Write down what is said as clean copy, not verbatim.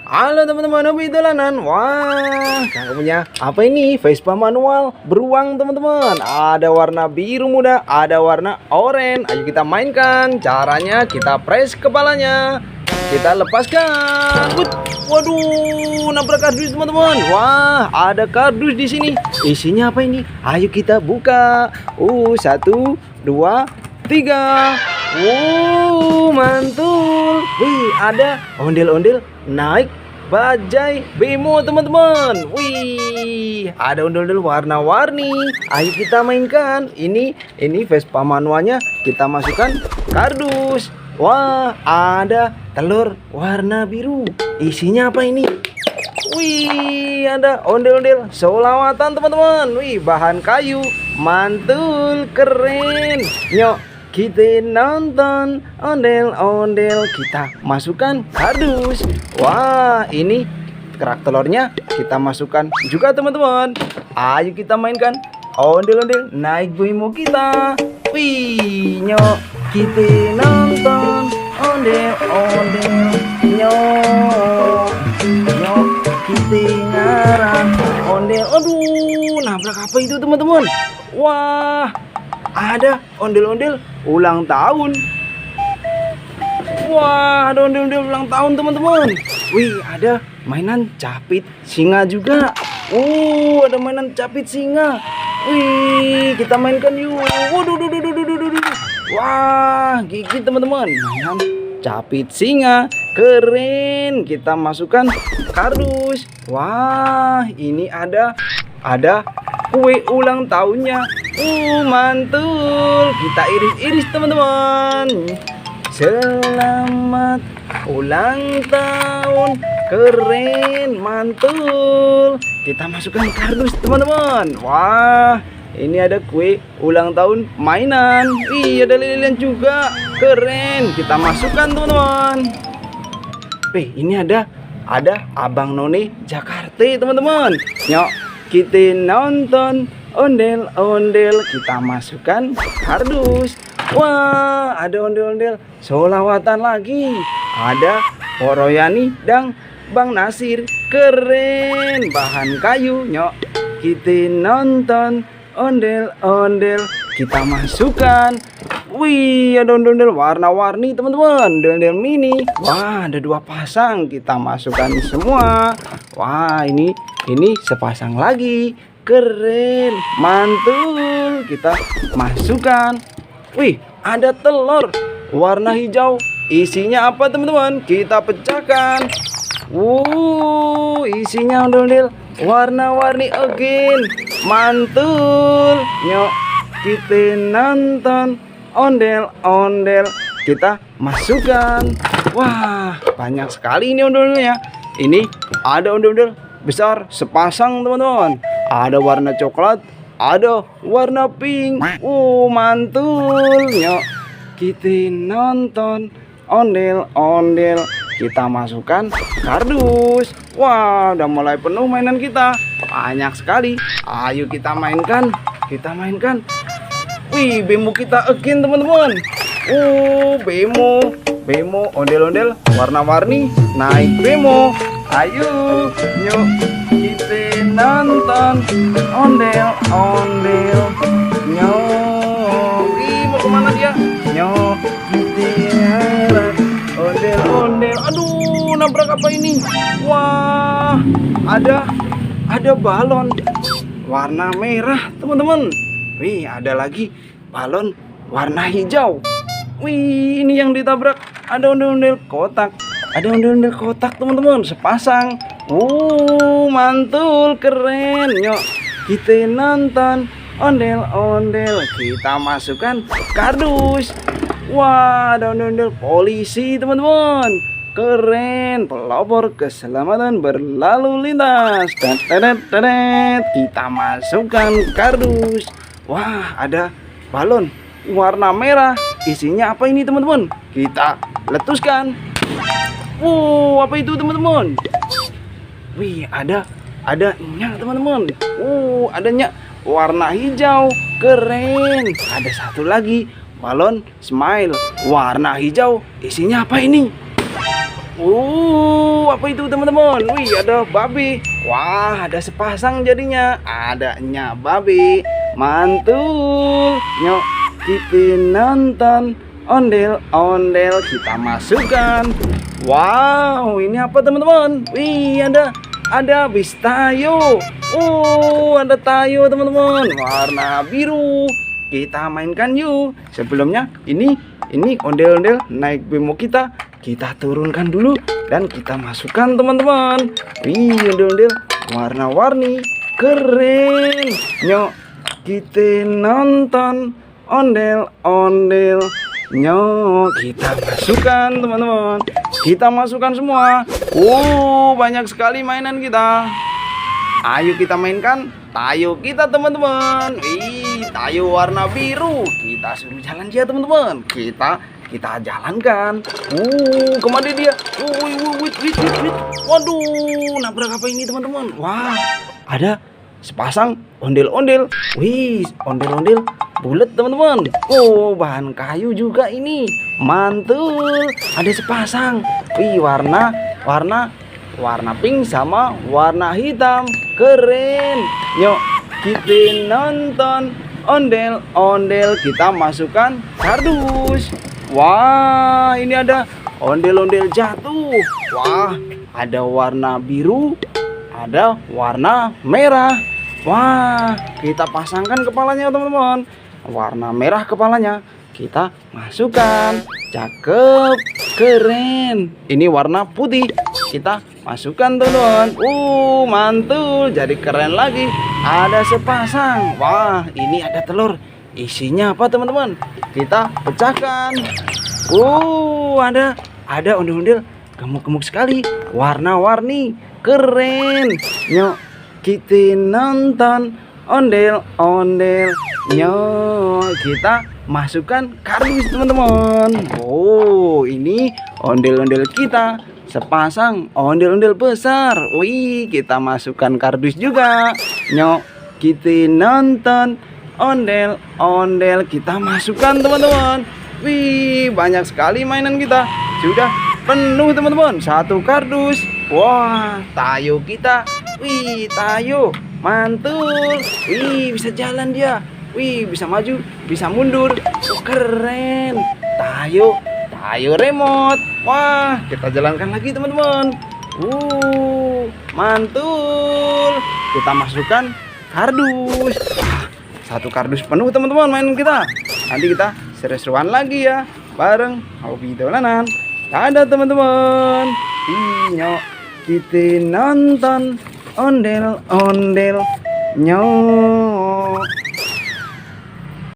Halo teman-teman, hobi dolanan. Wah, kakak punya apa ini? Vespa manual beruang teman-teman. Ada warna biru muda, ada warna oranye. Ayo kita mainkan. Caranya kita press kepalanya. Kita lepaskan. Waduh, nabrak kardus teman-teman. Wah, ada kardus di sini. Isinya apa ini? Ayo kita buka. Satu, dua, tiga. Mantul. Wih, ada ondel-ondel naik bajai bemo teman-teman. Wih, ada ondel-ondel warna-warni. Ayo kita mainkan. Ini Vespa manualnya kita masukkan kardus. Wah, ada telur warna biru. Isinya apa ini? Wih, ada ondel-ondel solawatan teman-teman. Wih, bahan kayu. Mantul, keren. Nyok, kita nonton ondel-ondel, kita masukkan kardus. Wah, ini kerak telurnya kita masukkan juga teman-teman. Ayo kita mainkan ondel-ondel naik bemo kita. Wih, nyok, kita nonton ondel-ondel. Nyok, kita ngarang ondel. Aduh, nabrak apa itu teman-teman? Wah, ada ondel-ondel ulang tahun. Wah, ada ondel-ondel ulang tahun teman-teman. Wih, ada mainan capit singa juga. Ada mainan capit singa. Wih, kita mainkan yuk. Waduh. Wah, gigi teman-teman. Mainan capit singa. Keren. Kita masukkan kardus. Wah, ini ada kue ulang tahunnya. Mantul. Kita iris-iris teman-teman. Selamat ulang tahun. Keren, mantul. Kita masukkan kardus teman-teman. Wah, ini ada kue ulang tahun mainan. Ada lilian juga. Keren. Kita masukkan teman-teman. Ini ada Abang None Jakarta teman-teman. Nyok, kita nonton ondel-ondel, kita masukkan kardus. Wah, ada ondel-ondel solawatan lagi. Ada Poroyani dan Bang Nasir. Keren, bahan kayu. Nyok, kita nonton ondel-ondel, kita masukkan. Wih, ada ondel-ondel warna-warni teman-teman. Ondel-ondel mini. Wah, ada 2 pasang. Kita masukkan semua. Wah, ini sepasang lagi. Keren, mantul. Kita masukkan. Wih, ada telur warna hijau. Isinya apa teman-teman? Kita pecahkan. Isinya ondel-ondel warna-warni again. Mantul. Nyok, kita nonton ondel-ondel, kita masukkan. Wah, banyak sekali ini ondel-ondelnya. Ini ada ondel-ondel besar sepasang teman-teman. Ada warna coklat, ada warna pink. Mantul. Nyok, kita nonton ondel-ondel, kita masukkan kardus. Wah, udah mulai penuh mainan kita. Banyak sekali. Ayo kita mainkan. Wih, bemo kita again teman-teman. Bemo ondel-ondel warna-warni naik bemo. Ayo, yuk kita nonton ondel-ondel. Nyok, mau kemana dia? Nyok, kita ondel-ondel. Aduh, nabrak apa ini? Wah, ada balon warna merah teman-teman. Wih, ada lagi balon warna hijau. Wih, ini yang ditabrak. Ada ondel-ondel kotak. Teman-teman, sepasang. Mantul, keren. Nyok, kita nonton ondel-ondel, kita masukkan kardus. Wah, ada ondel-ondel polisi teman-teman. Keren, pelopor keselamatan berlalu lintas. Kita masukkan kardus. Wah, ada balon warna merah. Isinya apa ini teman-teman? Kita letuskan. Apa itu teman-teman? Wih, ada nyak teman-teman. Ada nyak warna hijau. Keren. Ada satu lagi balon smile warna hijau. Isinya apa ini? Apa itu teman-teman? Wih, ada babi. Wah, ada sepasang jadinya. Adanya babi. Mantul. Nyok, kita nonton ondel-ondel, kita masukkan. Wow, ini apa teman-teman? Wih, ada bis tayo. Ada tayo teman-teman, warna biru. Kita mainkan yuk. Sebelumnya ini ondel-ondel naik bemo kita turunkan dulu dan kita masukkan teman-teman. Wih, ondel-ondel warna-warni, keren. Nyok, kita nonton ondel-ondel. Nyok, kita masukkan teman-teman. Kita masukkan semua. Banyak sekali mainan kita. Ayo kita mainkan tayo kita teman-teman. Tayo warna biru. Kita suruh jalan dia teman-teman. Kita jalankan. Kemana dia? Wait. Waduh, nabrak apa ini teman-teman? Wah, ada sepasang ondel-ondel. Wih, ondel-ondel bulat teman-teman. Bahan kayu juga ini. Mantul. Ada sepasang. Wih, warna pink sama warna hitam. Keren. Yuk, kita nonton ondel-ondel, kita masukkan kardus. Wah, ini ada ondel-ondel jatuh. Wah, ada warna biru, ada warna merah. Wah, kita pasangkan kepalanya teman-teman. Warna merah kepalanya. Kita masukkan. Cakep, keren. Ini warna putih. Kita masukkan teman-teman. Mantul, jadi keren lagi. Ada sepasang. Wah, ini ada telur. Isinya apa teman-teman? Kita pecahkan. Ada ondel-ondel gemuk-gemuk sekali, warna-warni, keren. Nyok, kita nonton ondel-ondel. Nyok, kita masukkan kardus teman-teman. Ini ondel-ondel kita. Sepasang ondel-ondel besar. Wih, kita masukkan kardus juga. Nyok, kita nonton ondel-ondel, kita masukkan teman-teman. Wih, banyak sekali mainan kita. Sudah penuh teman-teman. Satu kardus. Wah, tayo kita. Wih, tayo. Mantul. Wih, bisa jalan dia. Wih, bisa maju, bisa mundur. Keren. Tayo remote. Wah, kita jalankan lagi teman-teman. Mantul. Kita masukkan kardus. Satu kardus penuh teman-teman mainan kita. Nanti kita seru-seruan lagi ya bareng Hobi Dolanan. Ada teman-teman. Nyok, kita nonton ondel-ondel. Nyok,